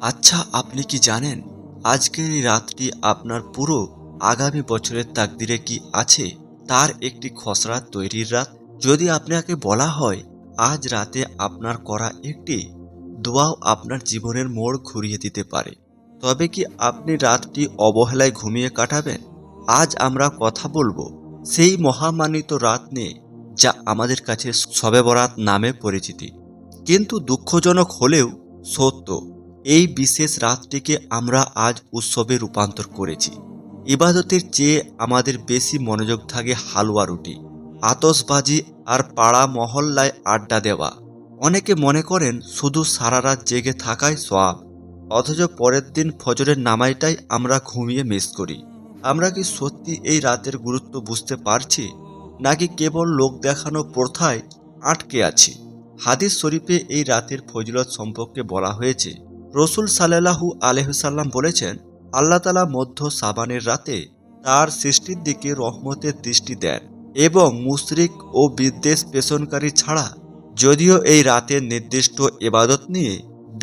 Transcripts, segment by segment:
আচ্ছা, আপনি কি জানেন আজকের এই রাতটি আপনার পুরো আগামী বছরের তাকদিরে কি আছে তার একটি খসড়া তৈরির রাত? যদি আপনাকে বলা হয় আজ রাতে আপনার করা একটি দোয়াও আপনার জীবনের মোড় ঘুরিয়ে দিতে পারে, তবে কি আপনি রাতটি অবহেলায় ঘুমিয়ে কাটাবেন? আজ আমরা কথা বলবো সেই মহামান্বিত রাত নিয়ে যা আমাদের কাছে শবে বরাত নামে পরিচিতি, কিন্তু দুঃখজনক হলেও সত্য, এই বিশেষ রাতটিকে আমরা আজ উৎসবে রূপান্তর করেছি। ইবাদতের চেয়ে আমাদের বেশি মনোযোগ থাকে হালুয়া রুটি, আতশবাজি আর পাড়া মহল্লায় আড্ডা দেওয়া। অনেকে মনে করেন শুধু সারা রাত জেগে থাকাই সওয়াব, অথচ পরের দিন ফজরের নামাজটাই আমরা ঘুমিয়ে মিস করি। আমরা কি সত্যি এই রাতের গুরুত্ব বুঝতে পারছি, নাকি কেবল লোক দেখানো প্রথায় আটকে আছি? হাদিস শরীফে এই রাতের ফজিলত সম্পর্কে বলা হয়েছে, রসুল সাল্লাল্লাহু আলাইহিসাল্লাম বলেছেন, আল্লাহ তাআলা মধ্য সাবানের রাতে তার সৃষ্টির দিকে রহমতের দৃষ্টি দেন এবং মুশরিক ও বিদ্বেষ পেষণকারী ছাড়া। যদিও এই রাতের নির্দিষ্ট ইবাদত নিয়ে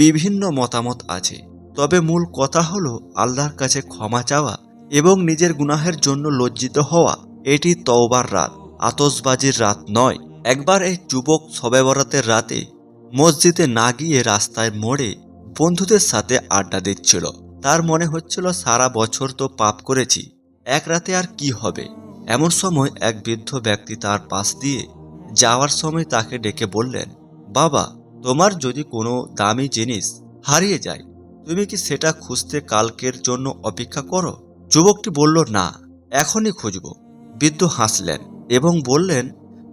বিভিন্ন মতামত আছে, তবে মূল কথা হলো আল্লাহর কাছে ক্ষমা চাওয়া এবং নিজের গুনাহের জন্য লজ্জিত হওয়া। এটি তওবার রাত, আতশবাজির রাত নয়। একবার এই যুবক শবে বরাতের রাতে মসজিদে না গিয়ে রাস্তায় মোড়ে বন্ধুদের সাথে আড্ডা দিচ্ছিল। তার মনে হচ্ছিল সারা বছর তো পাপ করেছি, এক রাতে আর কি হবে। এমন সময় এক বৃদ্ধ ব্যক্তি তার পাশ দিয়ে যাওয়ার সময় তাকে ডেকে বললেন, বাবা, তোমার যদি কোনো দামি জিনিস হারিয়ে যায়, তুমি কি সেটা খুঁজতে কালকের জন্য অপেক্ষা করো? যুবকটি বলল, না, এখনই খুঁজব। বৃদ্ধ হাসলেন এবং বললেন,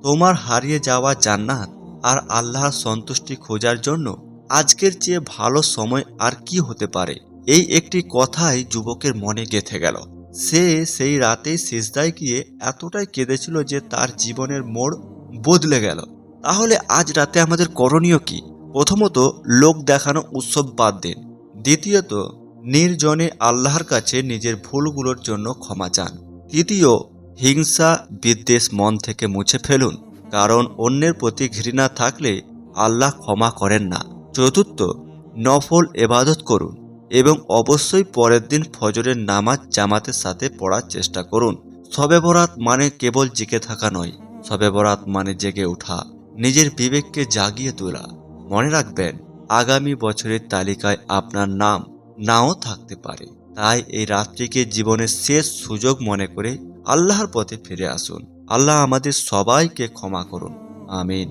তোমার হারিয়ে যাওয়া জান্নাত আর আল্লাহর সন্তুষ্টি খোঁজার জন্য আজকের চেয়ে ভালো সময় আর কি হতে পারে? এই একটি কথাই যুবকের মনে গেঁথে গেল। সে সেই রাতেই সিজদায় গিয়ে এতটাই কেঁদেছিল যে তার জীবনের মোড় বদলে গেল। তাহলে আজ রাতে আমাদের করণীয় কি? প্রথমত, লোক দেখানো উৎসব বাদ দিন। দ্বিতীয়ত, নির্জনে আল্লাহর কাছে নিজের ভুলগুলোর জন্য ক্ষমা চান। তৃতীয়, হিংসা বিদ্বেষ মন থেকে মুছে ফেলুন, কারণ অন্যের প্রতি ঘৃণা থাকলে আল্লাহ ক্ষমা করেন না। চতুর্থ, নফল এবাদত করুন এবং অবশ্যই পরের দিন ফজরের নামাজ জামাতের সাথে পড়ার চেষ্টা করুন। শবে বরাত মানে কেবল জেগে থাকা নয়, শবে বরাত মানে জেগে ওঠা, নিজের বিবেককে জাগিয়ে তোলা। মনে রাখবেন, আগামী বছরের তালিকায় আপনার নাম নাও থাকতে পারে। তাই এই রাত্রিকে জীবনের শেষ সুযোগ মনে করে আল্লাহর পথে ফিরে আসুন। আল্লাহ আমাদের সবাইকে ক্ষমা করুন। আমিন।